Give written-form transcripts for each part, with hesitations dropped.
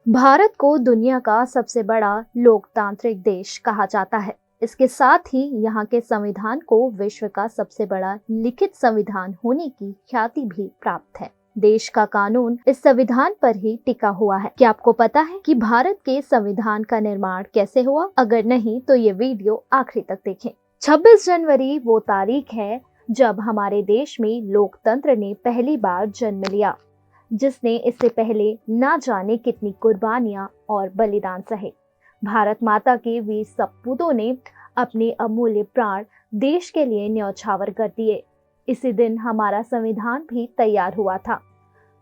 भारत को दुनिया का सबसे बड़ा लोकतांत्रिक देश कहा जाता है। इसके साथ ही यहाँ के संविधान को विश्व का सबसे बड़ा लिखित संविधान होने की ख्याति भी प्राप्त है। देश का कानून इस संविधान पर ही टिका हुआ है। क्या आपको पता है कि भारत के संविधान का निर्माण कैसे हुआ? अगर नहीं तो ये वीडियो आखिरी तक देखें। 26 जनवरी वो तारीख है जब हमारे देश में लोकतंत्र ने पहली बार जन्म लिया, जिसने इससे पहले ना जाने कितनी कुर्बानियां और बलिदान सहे। भारत माता के वीर सपूतों ने अपने अमूल्य प्राण देश के लिए न्यौछावर कर दिए। इसी दिन हमारा संविधान भी तैयार हुआ था,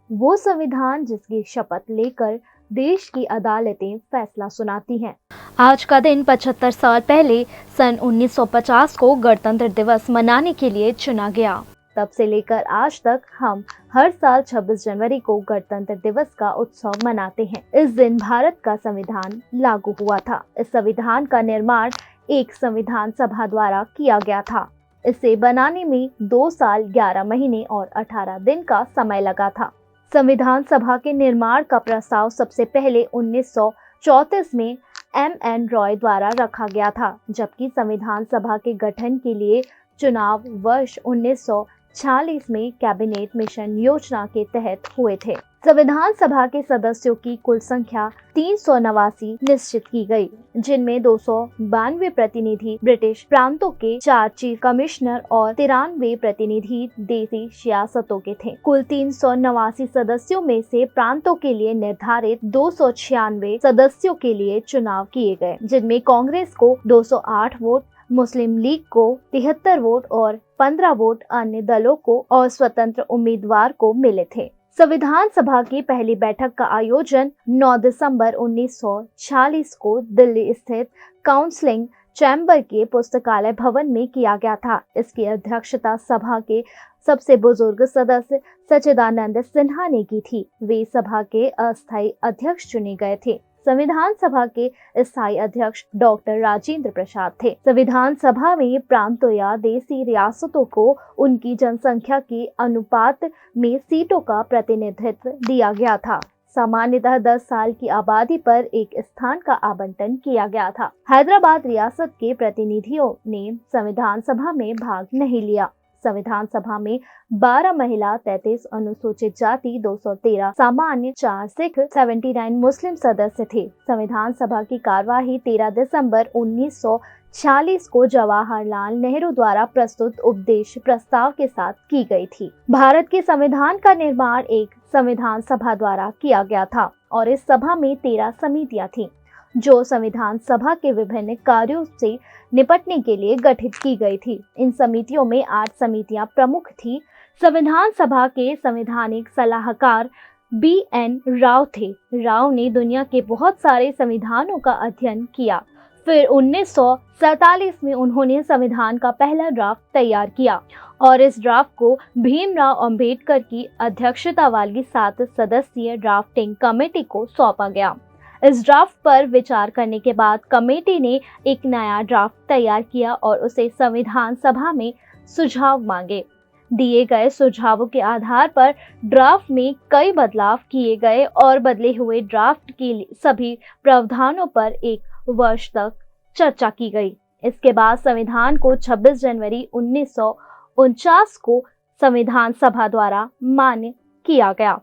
वो संविधान जिसकी शपथ लेकर देश की अदालतें फैसला सुनाती हैं। आज का दिन 75 साल पहले सन 1950 को गणतंत्र दिवस मनाने के लिए चुना गया। तब से लेकर आज तक हम हर साल 26 जनवरी को गणतंत्र दिवस का उत्सव मनाते हैं। इस दिन भारत का संविधान लागू हुआ था। इस संविधान का निर्माण एक संविधान सभा द्वारा किया गया था। इसे बनाने में 2 साल 11 महीने और 18 दिन का समय लगा था। संविधान सभा के निर्माण का प्रस्ताव सबसे पहले 1934 में M.N. रॉय द्वारा रखा गया था, जबकि संविधान सभा के गठन के लिए चुनाव वर्ष 1946 में कैबिनेट मिशन योजना के तहत हुए थे। संविधान सभा के सदस्यों की कुल संख्या 389 निश्चित की गई, जिनमें 292 प्रतिनिधि ब्रिटिश प्रांतों के 4 चीफ कमिश्नर और 93 प्रतिनिधि देसी सियासतों के थे। कुल 389 सदस्यों में से प्रांतों के लिए निर्धारित 296 सदस्यों के लिए चुनाव किए गए, जिनमें कांग्रेस को 208 वोट, मुस्लिम लीग को 73 वोट और 15 वोट अन्य दलों को और स्वतंत्र उम्मीदवार को मिले थे। संविधान सभा की पहली बैठक का आयोजन 9 दिसंबर 1946 को दिल्ली स्थित काउंसिलिंग चैम्बर के पुस्तकालय भवन में किया गया था। इसकी अध्यक्षता सभा के सबसे बुजुर्ग सदस्य सच्चिदानंद सिन्हा ने की थी। वे सभा के अस्थायी अध्यक्ष चुने गए थे। संविधान सभा के स्थायी अध्यक्ष डॉक्टर राजेंद्र प्रसाद थे। संविधान सभा में प्रांतों या देसी रियासतों को उनकी जनसंख्या के अनुपात में सीटों का प्रतिनिधित्व दिया गया था। सामान्यतः 10 साल की आबादी पर एक स्थान का आवंटन किया गया था। हैदराबाद रियासत के प्रतिनिधियों ने संविधान सभा में भाग नहीं लिया। संविधान सभा में 12 महिला, 33 अनुसूचित जाति, 213 सामान्य, 4 सिख, 79 मुस्लिम सदस्य थे। संविधान सभा की कार्यवाही 13 दिसंबर 1946 को जवाहरलाल नेहरू द्वारा प्रस्तुत उपदेश प्रस्ताव के साथ की गई थी। भारत के संविधान का निर्माण एक संविधान सभा द्वारा किया गया था और इस सभा में 13 समितियां थीं, जो संविधान सभा के विभिन्न कार्यों से निपटने के लिए गठित की गई थी। इन समितियों में 8 समितियां प्रमुख थी। संविधान सभा के संवैधानिक सलाहकार B.N. राव थे। राव ने दुनिया के बहुत सारे संविधानों का अध्ययन किया। फिर 1947 में उन्होंने संविधान का पहला ड्राफ्ट तैयार किया और इस ड्राफ्ट को भीमराव अंबेडकर की अध्यक्षता वाली 7 सदस्यीय ड्राफ्टिंग कमेटी को सौंपा गया। इस ड्राफ्ट पर विचार करने के बाद कमेटी ने एक नया ड्राफ्ट तैयार किया और उसे संविधान सभा में सुझाव मांगे। दिए गए सुझावों के आधार पर ड्राफ्ट में कई बदलाव किए गए और बदले हुए ड्राफ्ट के सभी प्रावधानों पर 1 वर्ष तक चर्चा की गई। इसके बाद संविधान को 26 जनवरी 1949 को संविधान सभा द्वारा मान्य किया गया।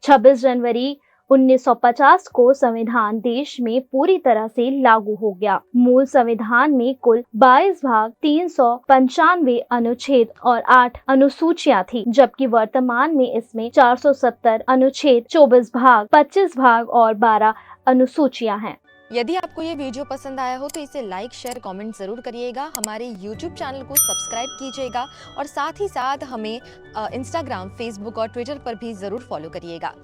26 जनवरी 1950 को संविधान देश में पूरी तरह से लागू हो गया। मूल संविधान में कुल 22 भाग, 395 अनुच्छेद और 8 अनुसूचियां थी, जबकि वर्तमान में इसमें 470 अनुच्छेद, 24 भाग, 25 भाग और 12 अनुसूचियां हैं। यदि आपको ये वीडियो पसंद आया हो तो इसे लाइक, शेयर, कमेंट जरूर करिएगा। हमारे YouTube चैनल को सब्सक्राइब कीजिएगा और साथ ही साथ हमें इंस्टाग्राम, फेसबुक और ट्विटर पर भी जरूर फॉलो करिएगा।